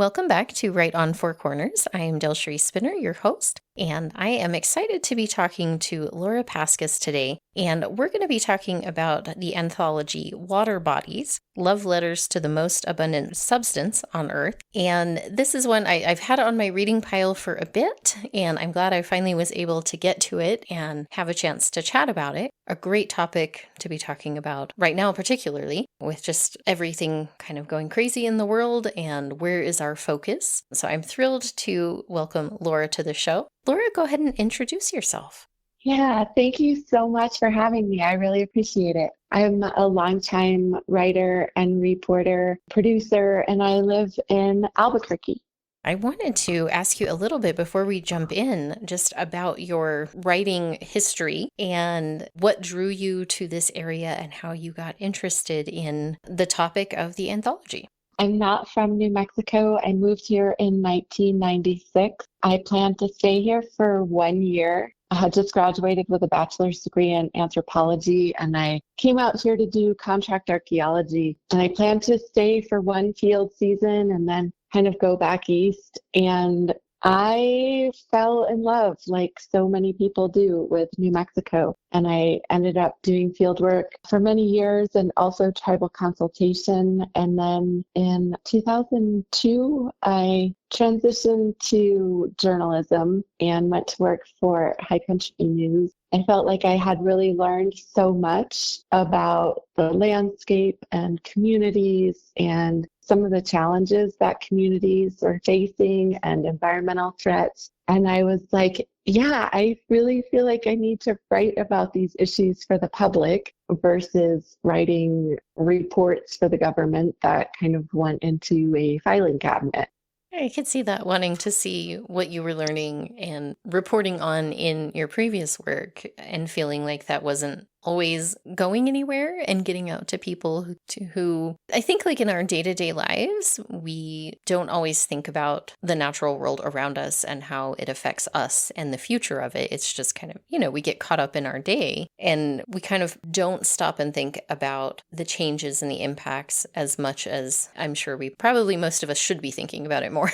Welcome back to Right on Four Corners. I am DelSheree Spinner, your host, and I am excited to be talking to Laura Paskus today. And we're going to be talking about the anthology Water Bodies, Love Letters to the Most Abundant Substance on Earth. And this is one I've had on my reading pile for a bit, and I'm glad I finally was able to get to it and have a chance to chat about it. A great topic to be talking about right now, particularly with just everything kind of going crazy in the world and where is our focus. So I'm thrilled to welcome Laura to the show. Laura, go ahead and introduce yourself. Yeah, thank you so much for having me. I really appreciate it. I'm a longtime writer and reporter, producer, and I live in Albuquerque. I wanted to ask you a little bit before we jump in just about your writing history and what drew you to this area and how you got interested in the topic of the anthology. I'm not from New Mexico. I moved here in 1996. I planned to stay here for 1 year. I had just graduated with a bachelor's degree in anthropology, and I came out here to do contract archaeology. And I planned to stay for one field season and then kind of go back east. And I fell in love, like so many people do, with New Mexico. And I ended up doing field work for many years and also tribal consultation. And then in 2002, I transitioned to journalism and went to work for High Country News. I felt like I had really learned so much about the landscape and communities and some of the challenges that communities are facing and environmental threats. And I was like, yeah, I really feel like I need to write about these issues for the public versus writing reports for the government that kind of went into a filing cabinet. I could see that, wanting to see what you were learning and reporting on in your previous work and feeling like that wasn't always going anywhere and getting out to people who I think, like, in our day-to-day lives, we don't always think about the natural world around us and how it affects us and the future of it. It's just kind of, we get caught up in our day and we kind of don't stop and think about the changes and the impacts as much as I'm sure most of us should be thinking about it more.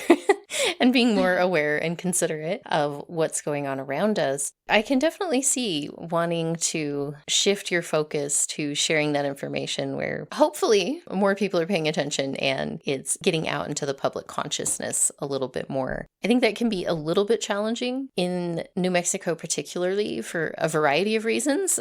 And being more aware and considerate of what's going on around us. I can definitely see wanting to shift your focus to sharing that information where hopefully more people are paying attention and it's getting out into the public consciousness a little bit more. I think that can be a little bit challenging in New Mexico, particularly for a variety of reasons.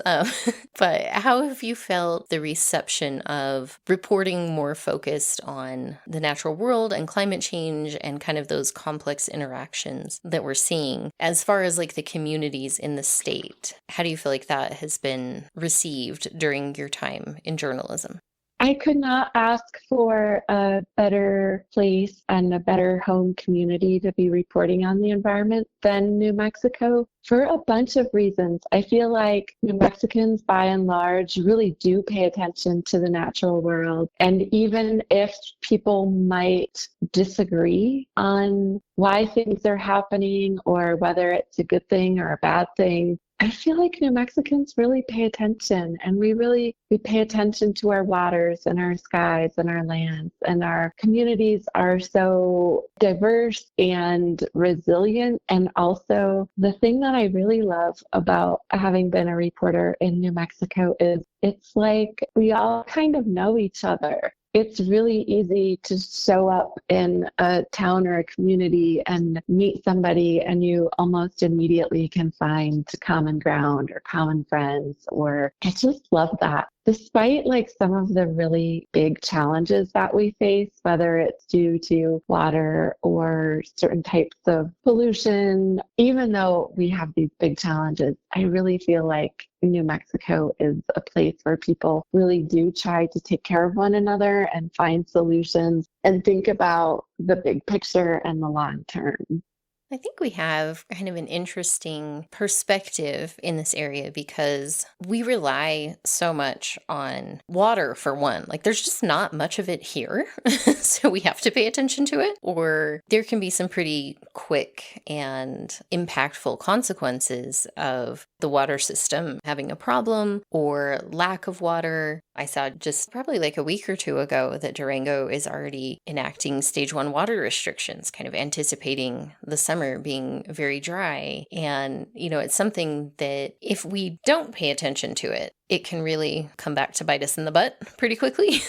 But how have you felt the reception of reporting more focused on the natural world and climate change and kind of those complex interactions that we're seeing as far as like the communities in the state? How do you feel like that has been received during your time in journalism? I could not ask for a better place and a better home community to be reporting on the environment than New Mexico for a bunch of reasons. I feel like New Mexicans, by and large, really do pay attention to the natural world. And even if people might disagree on why things are happening or whether it's a good thing or a bad thing, I feel like New Mexicans really pay attention, and we pay attention to our waters and our skies and our lands, and our communities are so diverse and resilient. And also the thing that I really love about having been a reporter in New Mexico is it's like we all kind of know each other. It's really easy to show up in a town or a community and meet somebody, and you almost immediately can find common ground or common friends, or I just love that. Despite like some of the really big challenges that we face, whether it's due to water or certain types of pollution, even though we have these big challenges, I really feel like New Mexico is a place where people really do try to take care of one another and find solutions and think about the big picture and the long term. I think we have kind of an interesting perspective in this area because we rely so much on water, for one. Like, there's just not much of it here, so we have to pay attention to it, or there can be some pretty quick and impactful consequences of the water system having a problem or lack of water. I saw just probably like a week or two ago that Durango is already enacting stage 1 water restrictions, kind of anticipating the summer being very dry. And, it's something that if we don't pay attention to it, it can really come back to bite us in the butt pretty quickly.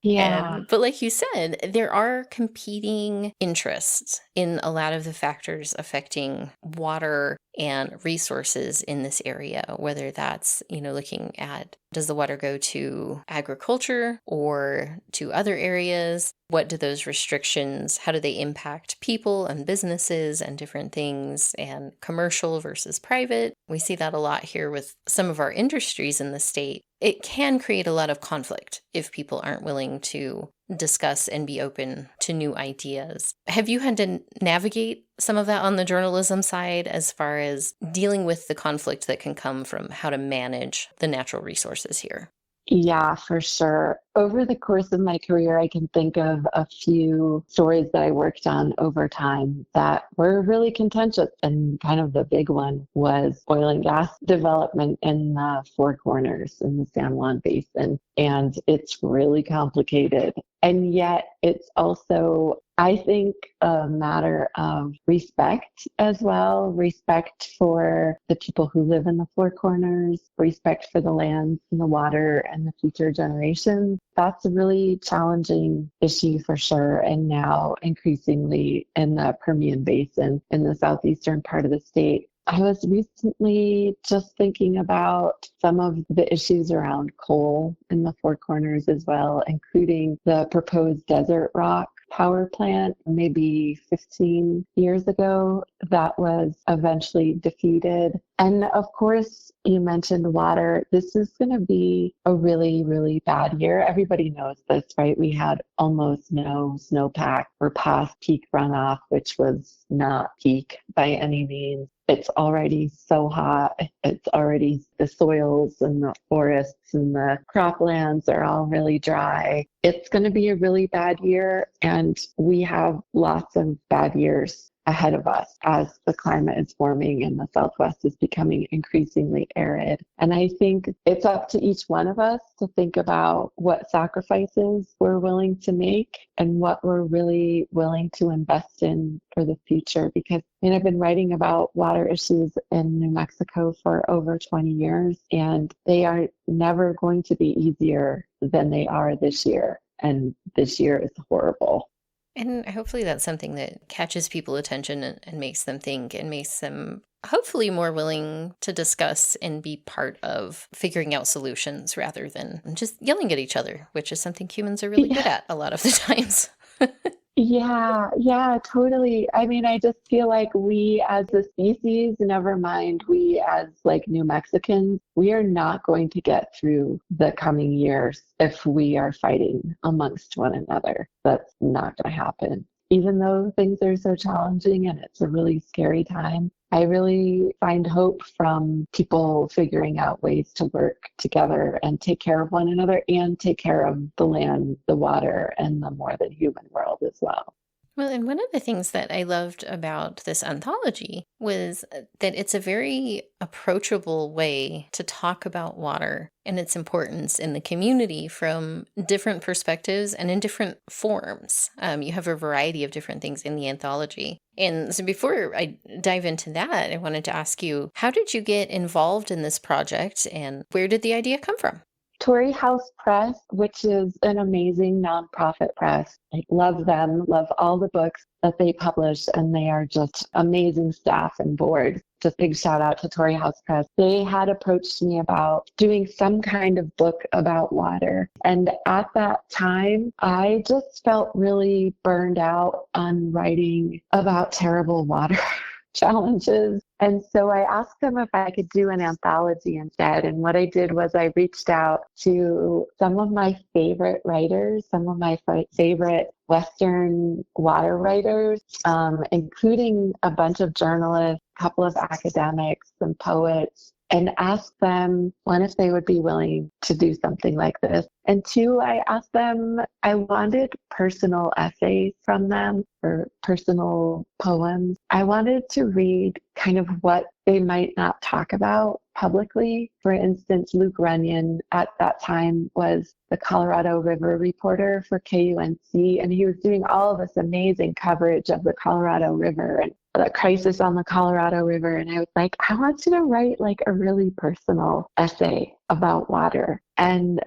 Yeah. But like you said, there are competing interests in a lot of the factors affecting water and resources in this area, whether that's, looking at, does the water go to agriculture or to other areas? What do those restrictions, how do they impact people and businesses and different things, and commercial versus private? We see that a lot here with some of our industries in the state. It can create a lot of conflict if people aren't willing to discuss and be open to new ideas. Have you had to navigate some of that on the journalism side as far as dealing with the conflict that can come from how to manage the natural resources here? Yeah, for sure. Over the course of my career, I can think of a few stories that I worked on over time that were really contentious. And kind of the big one was oil and gas development in the Four Corners in the San Juan Basin. And it's really complicated. And yet it's also, I think, a matter of respect as well, respect for the people who live in the Four Corners, respect for the land and the water and the future generations. That's a really challenging issue for sure. And now increasingly in the Permian Basin in the southeastern part of the state. I was recently just thinking about some of the issues around coal in the Four Corners as well, including the proposed desert rock power plant maybe 15 years ago that was eventually defeated. And of course, you mentioned water. This is going to be a really, really bad year. Everybody knows this, right? We had almost no snowpack. We're past peak runoff, which was not peak by any means. It's already so hot. It's already the soils and the forests and the croplands are all really dry. It's going to be a really bad year, and we have lots of bad years ahead of us as the climate is warming and the Southwest is becoming increasingly arid. And I think it's up to each one of us to think about what sacrifices we're willing to make and what we're really willing to invest in for the future. Because I've been writing about water issues in New Mexico for over 20 years, and they are never going to be easier than they are this year. And this year is horrible. And hopefully that's something that catches people's attention and makes them think and makes them hopefully more willing to discuss and be part of figuring out solutions rather than just yelling at each other, which is something humans are really good at a lot of the times. Yeah, totally. I just feel like we as a species, never mind we as like New Mexicans, we are not going to get through the coming years if we are fighting amongst one another. That's not going to happen. Even though things are so challenging and it's a really scary time, I really find hope from people figuring out ways to work together and take care of one another and take care of the land, the water, and the more than human world as well. Well, and one of the things that I loved about this anthology was that it's a very approachable way to talk about water and its importance in the community from different perspectives and in different forms. You have a variety of different things in the anthology. And so before I dive into that, I wanted to ask you, how did you get involved in this project and where did the idea come from? Torrey House Press, which is an amazing nonprofit press. I love them, love all the books that they publish, and they are just amazing staff and board. Just big shout out to Torrey House Press. They had approached me about doing some kind of book about water. And at that time, I just felt really burned out on writing about terrible water challenges. And so I asked them if I could do an anthology instead. And what I did was I reached out to some of my favorite writers, some of my favorite Western water writers, including a bunch of journalists, a couple of academics, some poets, and asked them, one, if they would be willing to do something like this. And two, I asked them, I wanted personal essays from them or personal poems. I wanted to read kind of what they might not talk about publicly. For instance, Luke Runyon at that time was the Colorado River reporter for KUNC, and he was doing all of this amazing coverage of the Colorado River and the crisis on the Colorado River. And I was like, I want you to write like a really personal essay about water. And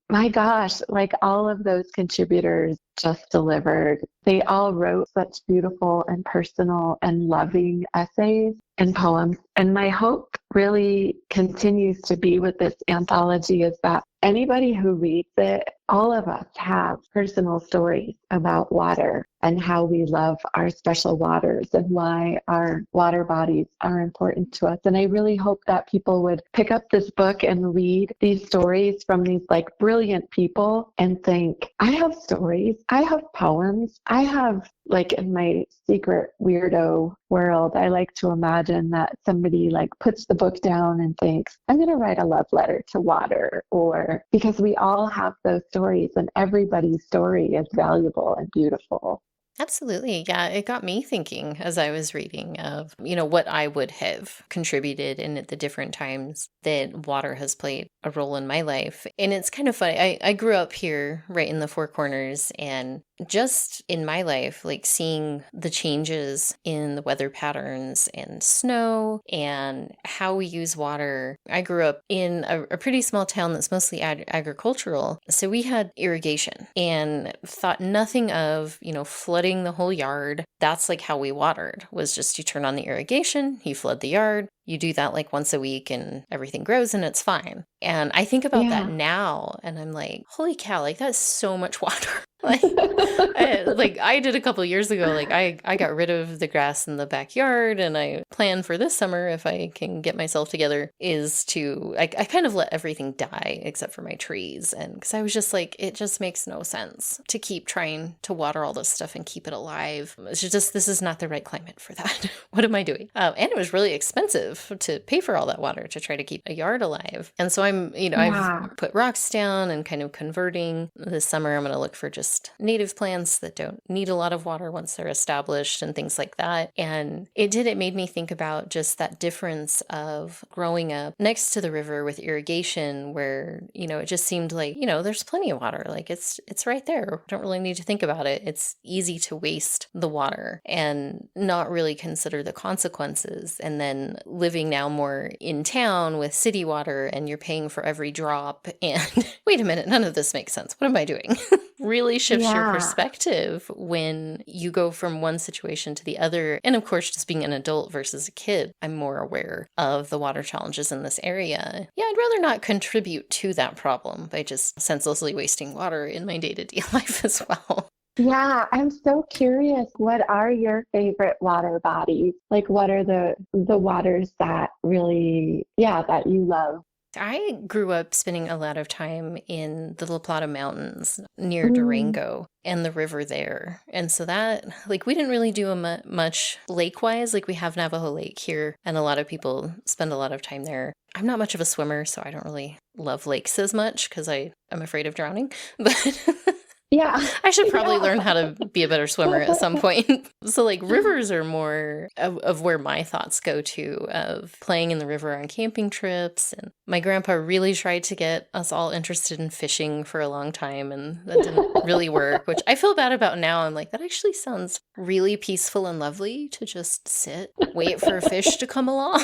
my gosh, like all of those contributors just delivered. They all wrote such beautiful and personal and loving essays and poems. And my hope really continues to be with this anthology is that anybody who reads it, all of us have personal stories about water and how we love our special waters and why our water bodies are important to us. And I really hope that people would pick up this book and read these stories from these like brilliant people and think, I have stories, I have poems, I have like in my secret weirdo world, I like to imagine that somebody like puts the book down and thinks, I'm going to write a love letter to water, or because we all have those stories and everybody's story is valuable and beautiful. Absolutely. Yeah, it got me thinking as I was reading of, what I would have contributed in at the different times that water has played a role in my life. And it's kind of funny. I grew up here right in the Four Corners, and just in my life, like seeing the changes in the weather patterns and snow and how we use water. I grew up in a pretty small town that's mostly agricultural. So we had irrigation and thought nothing of, flooding the whole yard. That's like how we watered, was just you turn on the irrigation, you flood the yard. You do that like once a week and everything grows and it's fine. And I think about that Yeah. now and I'm like, holy cow, like that's so much water. like, I did a couple years ago, like I got rid of the grass in the backyard, and I plan for this summer, if I can get myself together, is to, I kind of let everything die except for my trees. And because I was just like, it just makes no sense to keep trying to water all this stuff and keep it alive. It's just, this is not the right climate for that. What am I doing? And it was really expensive to pay for all that water to try to keep a yard alive. And so I've Yeah. put rocks down and kind of converting. This summer, I'm going to look for just native plants that don't need a lot of water once they're established and things like that. And it made me think about just that difference of growing up next to the river with irrigation, where, it just seemed like, there's plenty of water. Like it's right there. Don't really need to think about it. It's easy to waste the water and not really consider the consequences. And then living now more in town with city water, and you're paying for every drop. And wait a minute, none of this makes sense. What am I doing? Really shifts your Yeah. perspective when you go from one situation to the other. And of course, just being an adult versus a kid, I'm more aware of the water challenges in this area. Yeah, I'd rather not contribute to that problem by just senselessly wasting water in my day-to-day life as well. Yeah, I'm so curious. What are your favorite water bodies? Like, what are the waters that really, yeah, that you love? I grew up spending a lot of time in the La Plata Mountains near Mm, Durango and the river there. And so that, like, we didn't really do much lake-wise. Like, we have Navajo Lake here, and a lot of people spend a lot of time there. I'm not much of a swimmer, so I don't really love lakes as much because I'm afraid of drowning. But yeah, I should probably yeah. learn how to be a better swimmer at some point. So, like, rivers are more of where my thoughts go to, of playing in the river on camping trips. And my grandpa really tried to get us all interested in fishing for a long time, and that didn't really work, which I feel bad about now. I'm like, that actually sounds really peaceful and lovely to just sit, wait for a fish to come along.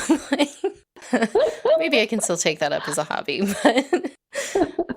Maybe I can still take that up as a hobby,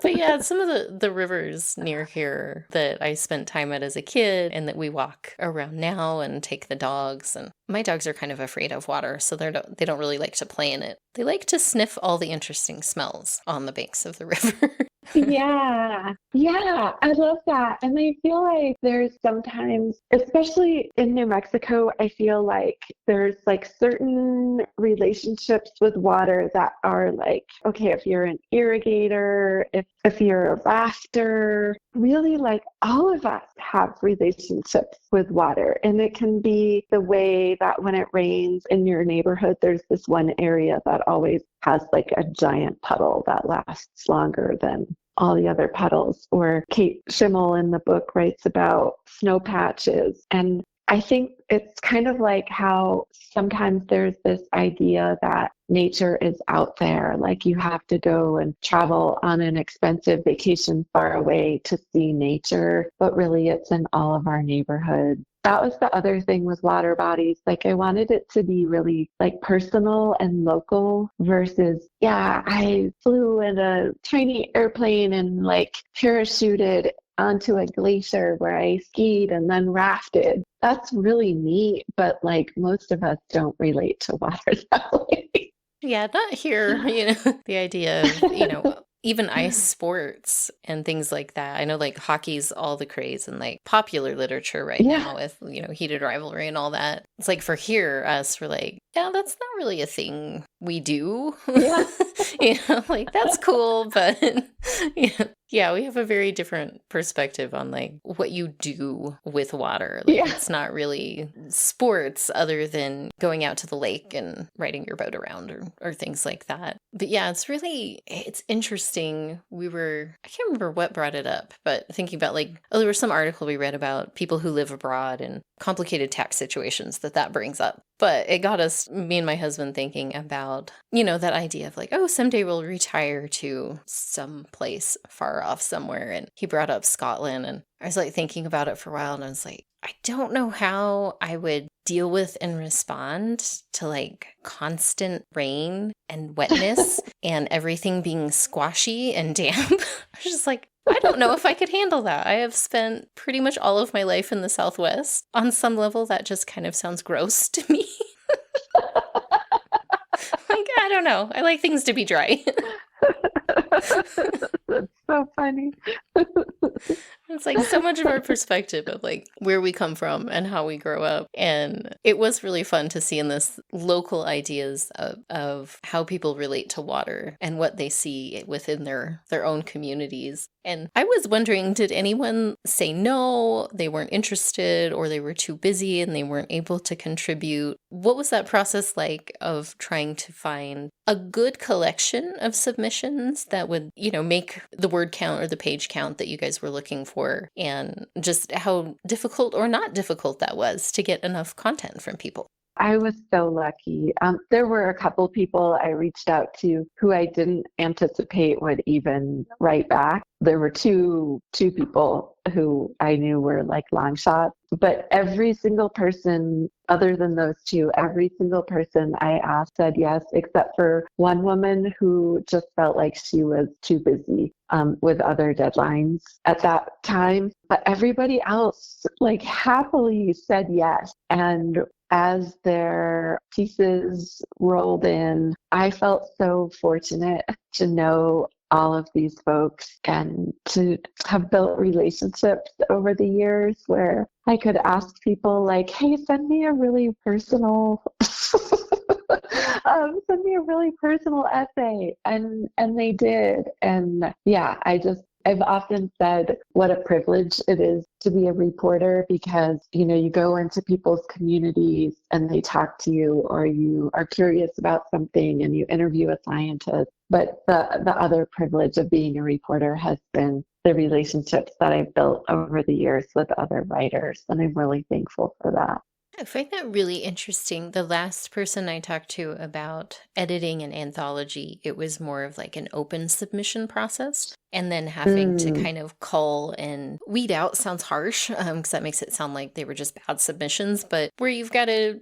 but yeah, some of the rivers near here that I spent time at as a kid and that we walk around now and take the dogs. And my dogs are kind of afraid of water, so they don't really like to play in it. They like to sniff all the interesting smells on the banks of the river. Yeah, yeah, I love that. And I feel like there's sometimes, especially in New Mexico, I feel like there's like certain relationships with water that are like, okay, if you're an irrigator, if you're a rafter, really like all of us have relationships with water. And it can be the way that when it rains in your neighborhood, there's this one area that always has like a giant puddle that lasts longer than all the other puddles. Or Kate Schimmel in the book writes about snow patches. And I think it's kind of like how sometimes there's this idea that nature is out there, like you have to go and travel on an expensive vacation far away to see nature, but really it's in all of our neighborhoods. That was the other thing with water bodies. Like I wanted it to be really like personal and local versus, yeah, I flew in a tiny airplane and like parachuted onto a glacier where I skied and then rafted. That's really neat, but like most of us don't relate to water that way. Yeah, not here, the idea of, even ice sports and things like that. I know like hockey's all the craze and like popular literature right Yeah, now with, heated rivalry and all that. It's like for here, us, we're like, yeah, that's not really a thing we do. yeah, Like that's cool, but yeah, we have a very different perspective on like what you do with water. Like yeah. it's not really sports other than going out to the lake and riding your boat around or things like that. But yeah, it's interesting. I can't remember what brought it up, but thinking about like, there was some article we read about people who live abroad and complicated tax situations that brings up. But it got me and my husband thinking about, that idea of like, oh, someday we'll retire to some place far off somewhere. And he brought up Scotland. And I was like thinking about it for a while. And I was like, I don't know how I would deal with and respond to like constant rain and wetness and everything being squashy and damp. I was just like, I don't know if I could handle that. I have spent pretty much all of my life in the Southwest. On some level, that just kind of sounds gross to me. Like, I don't know. I like things to be dry. That's so funny. It's like so much of our perspective of like where we come from and how we grow up. And it was really fun to see in this local ideas of how people relate to water and what they see within their own communities. And I was wondering, did anyone say no, they weren't interested, or they were too busy and they weren't able to contribute? What was that process like of trying to find a good collection of submissions that would, make the word count or the page count that you guys were looking for, and just how difficult or not difficult that was to get enough content from people? I was so lucky. There were a couple people I reached out to who I didn't anticipate would even write back. There were two people who I knew were like long shots, but every single person other than those two, every single person I asked said yes, except for one woman who just felt like she was too busy with other deadlines at that time. But everybody else like happily said yes. And as their pieces rolled in, I felt so fortunate to know all of these folks and to have built relationships over the years where I could ask people like, hey, send me a really personal send me a really personal essay. And they did. And yeah, I've often said what a privilege it is to be a reporter because, you go into people's communities and they talk to you, or you are curious about something and you interview a scientist. But the other privilege of being a reporter has been the relationships that I've built over the years with other writers. And I'm really thankful for that. I find that really interesting. The last person I talked to about editing an anthology, it was more of like an open submission process. And then having to Mm, kind of cull and weed out sounds harsh, because that makes it sound like they were just bad submissions, but where you've got to,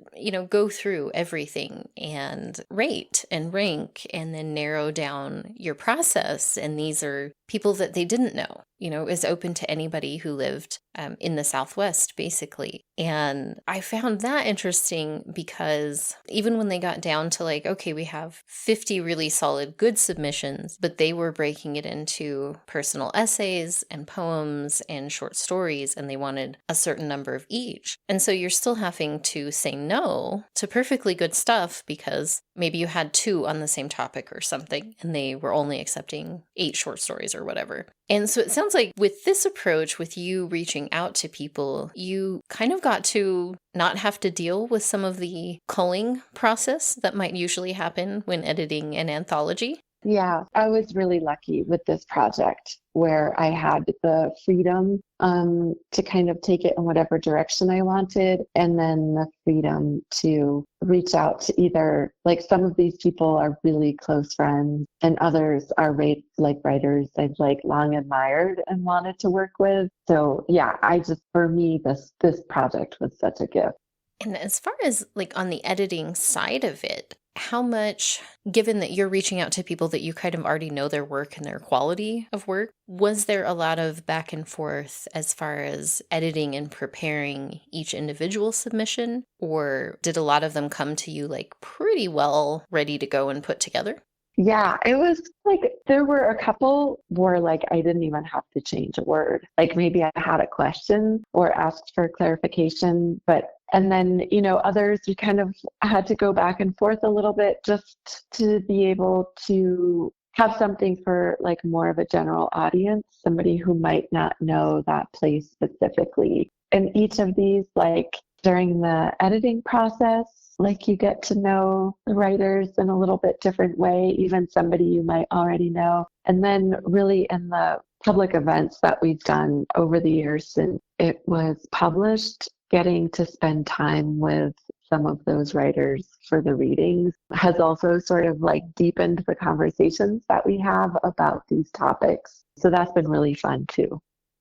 go through everything and rate and rank and then narrow down your process. And these are people that they didn't know, is open to anybody who lived in the Southwest, basically. And I found that interesting because even when they got down to like, okay, we have 50 really solid good submissions, but they were breaking it into personal essays and poems and short stories, and they wanted a certain number of each. And so you're still having to say no to perfectly good stuff because maybe you had two on the same topic or something, and they were only accepting 8 short stories or whatever. And so it sounds like with this approach, with you reaching out to people, you kind of got to not have to deal with some of the culling process that might usually happen when editing an anthology. Yeah, I was really lucky with this project where I had the freedom to kind of take it in whatever direction I wanted, and then the freedom to reach out to either like some of these people are really close friends, and others are like writers I've like long admired and wanted to work with. So yeah, I just for me this project was such a gift. And as far as like on the editing side of it, how much, given that you're reaching out to people that you kind of already know their work and their quality of work, was there a lot of back and forth as far as editing and preparing each individual submission? Or did a lot of them come to you like pretty well ready to go and put together? Yeah, it was like there were a couple where like I didn't even have to change a word. Like maybe I had a question or asked for clarification, but and then, others we kind of had to go back and forth a little bit just to be able to have something for like more of a general audience, somebody who might not know that place specifically. And each of these, like during the editing process, like you get to know the writers in a little bit different way, even somebody you might already know. And then really in the public events that we've done over the years since it was published, getting to spend time with some of those writers for the readings has also sort of like deepened the conversations that we have about these topics. So that's been really fun too.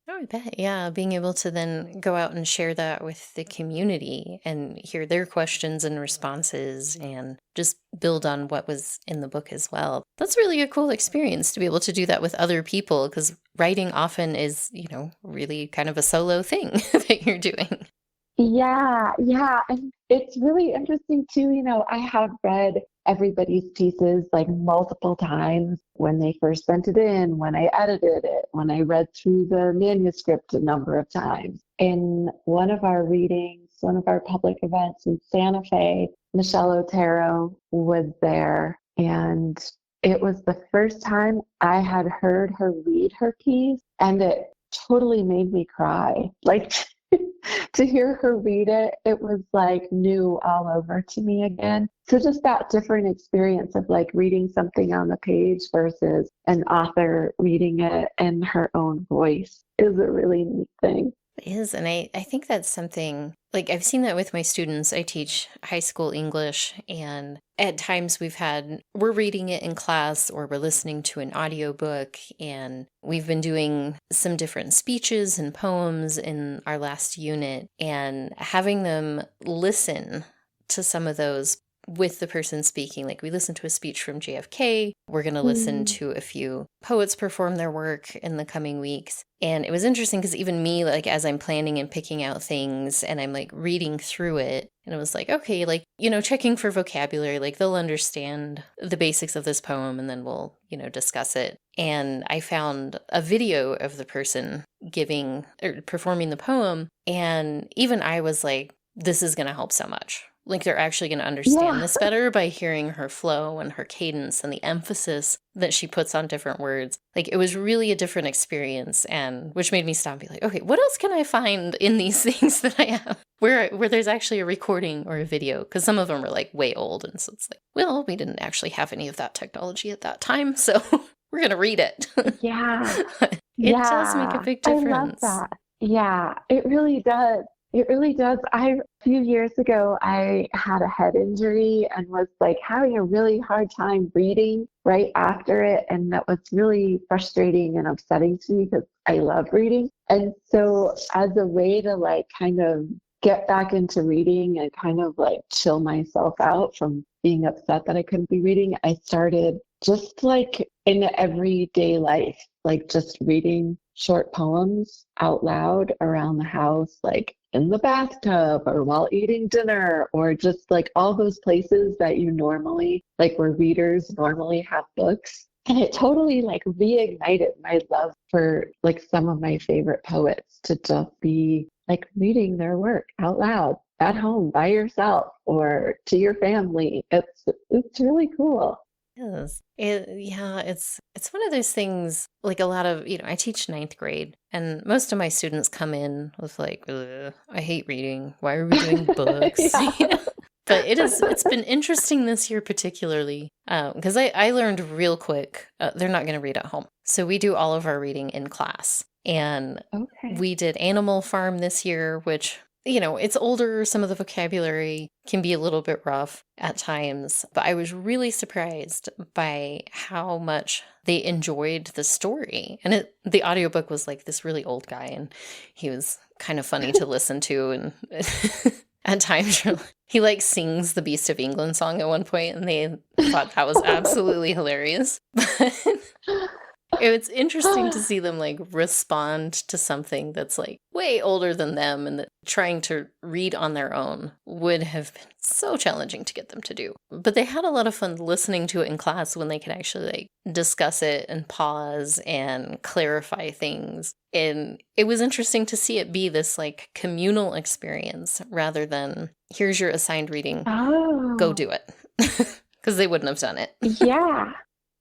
Oh, I bet. Yeah. Being able to then go out and share that with the community and hear their questions and responses and just build on what was in the book as well. That's really a cool experience to be able to do that with other people because writing often is, really kind of a solo thing that you're doing. Yeah, yeah. And it's really interesting too. I have read everybody's pieces like multiple times when they first sent it in, when I edited it, when I read through the manuscript a number of times. In one of our readings, one of our public events in Santa Fe, Michelle Otero was there. And it was the first time I had heard her read her piece, and it totally made me cry. Like, to hear her read it, it was like new all over to me again. So just that different experience of like reading something on the page versus an author reading it in her own voice is a really neat thing. It is. And I think that's something like I've seen that with my students. I teach high school English, and at times we're reading it in class or we're listening to an audiobook, and we've been doing some different speeches and poems in our last unit, and having them listen to some of those with the person speaking. Like we listened to a speech from JFK. We're going to listen Mm. to a few poets perform their work in the coming weeks. And it was interesting because even me, like as I'm planning and picking out things and I'm like reading through it, and it was like, okay, like, checking for vocabulary, like they'll understand the basics of this poem and then we'll, discuss it. And I found a video of the person giving or performing the poem. And even I was like, this is going to help so much. Like they're actually going to understand Yeah. this better by hearing her flow and her cadence and the emphasis that she puts on different words. Like it was really a different experience, and which made me stop and be like, okay, what else can I find in these things that I have where there's actually a recording or a video? Because some of them are like way old, and so it's like, well, we didn't actually have any of that technology at that time, so we're going to read it. Yeah. It does make a Yeah. big I love difference. that. Yeah, it really does. It really does. A few years ago, I had a head injury and was like having a really hard time reading right after it. And that was really frustrating and upsetting to me because I love reading. And so as a way to like kind of get back into reading and kind of like chill myself out from being upset that I couldn't be reading, I started just like in everyday life, like just reading short poems out loud around the house, like in the bathtub or while eating dinner, or just like all those places that you normally, like where readers normally have books. And it totally like reignited my love for like some of my favorite poets to just be like reading their work out loud at home by yourself or to your family. It's really cool. Yes. Yeah, it's one of those things like a lot of, I teach ninth grade and most of my students come in with like, "Ugh, I hate reading. Why are we doing books?" Yeah. But it's been interesting this year particularly because I learned real quick they're not going to read at home. So we do all of our reading in class. And Okay. we did Animal Farm this year, which, it's older. Some of the vocabulary can be a little bit rough at times. But I was really surprised by how much they enjoyed the story. And the audiobook was like this really old guy, and he was kind of funny to listen to. And at times, he like sings the Beast of England song at one point, and they thought that was absolutely hilarious. But it's interesting to see them like respond to something that's like way older than them, and that trying to read on their own would have been so challenging to get them to do. But they had a lot of fun listening to it in class when they could actually like discuss it and pause and clarify things. And it was interesting to see it be this like communal experience rather than here's your assigned reading, go Oh, do it. Because they wouldn't have done it. yeah.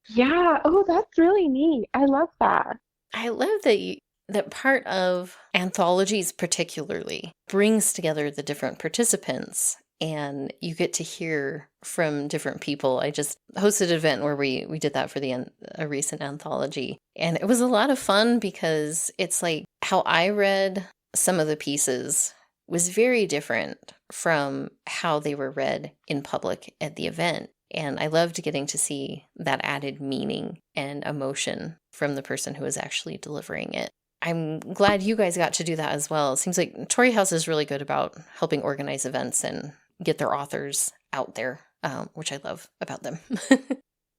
Yeah. Oh, that's really neat. I love that. I love that part of anthologies particularly brings together the different participants, and you get to hear from different people. I just hosted an event where we did that for a recent anthology, and it was a lot of fun because it's like how I read some of the pieces was very different from how they were read in public at the event. And I loved getting to see that added meaning and emotion from the person who was actually delivering it. I'm glad you guys got to do that as well. It seems like Tory House is really good about helping organize events and get their authors out there, which I love about them.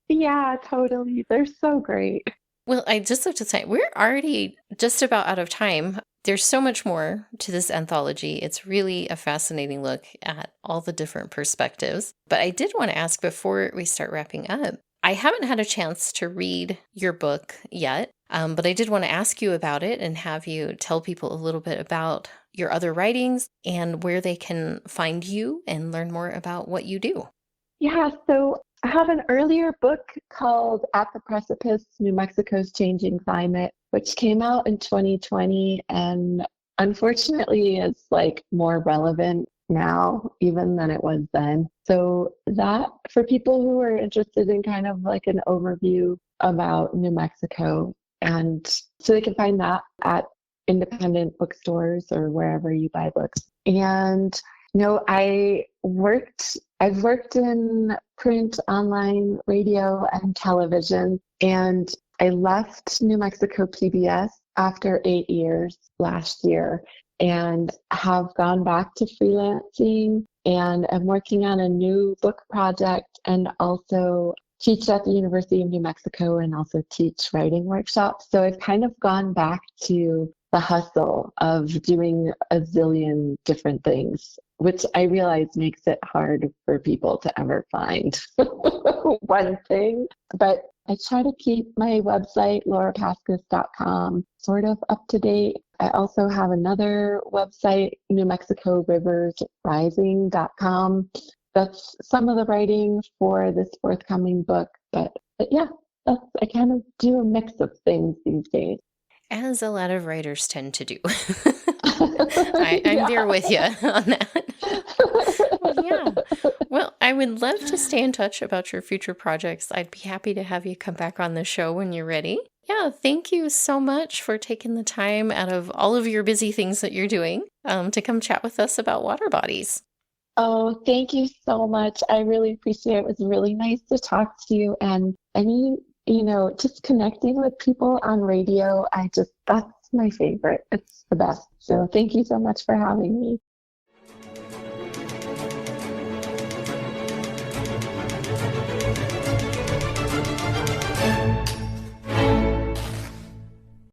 Yeah, totally. They're so great. Well, I just looked at the time. We're already just about out of time. There's so much more to this anthology. It's really a fascinating look at all the different perspectives. But I did want to ask before we start wrapping up, I haven't had a chance to read your book yet, but I did want to ask you about it and have you tell people a little bit about your other writings and where they can find you and learn more about what you do. Yeah, so I have an earlier book called At the Precipice, New Mexico's Changing Climate, which came out in 2020 and unfortunately is like more relevant now even than it was then. So that for people who are interested in kind of like an overview about New Mexico, and so they can find that at independent bookstores or wherever you buy books. And I've worked in print, online, radio, and television, and I left New Mexico PBS after 8 years last year and have gone back to freelancing, and I'm working on a new book project and also teach at the University of New Mexico and also teach writing workshops. So I've kind of gone back to the hustle of doing a zillion different things, which I realize makes it hard for people to ever find one thing. But I try to keep my website, laurapaskus.com, sort of up to date. I also have another website, New Mexico Rivers Rising.com. That's some of the writing for this forthcoming book. But yeah, I kind of do a mix of things these days. As a lot of writers tend to do. I'm Yeah. there with you on that. Well, yeah. Well, I would love to stay in touch about your future projects. I'd be happy to have you come back on the show when you're ready. Yeah, thank you so much for taking the time out of all of your busy things that you're doing to come chat with us about water bodies. Oh, thank you so much. I really appreciate it. It was really nice to talk to you. And just connecting with people on radio, that's my favorite. It's the best. So thank you so much for having me.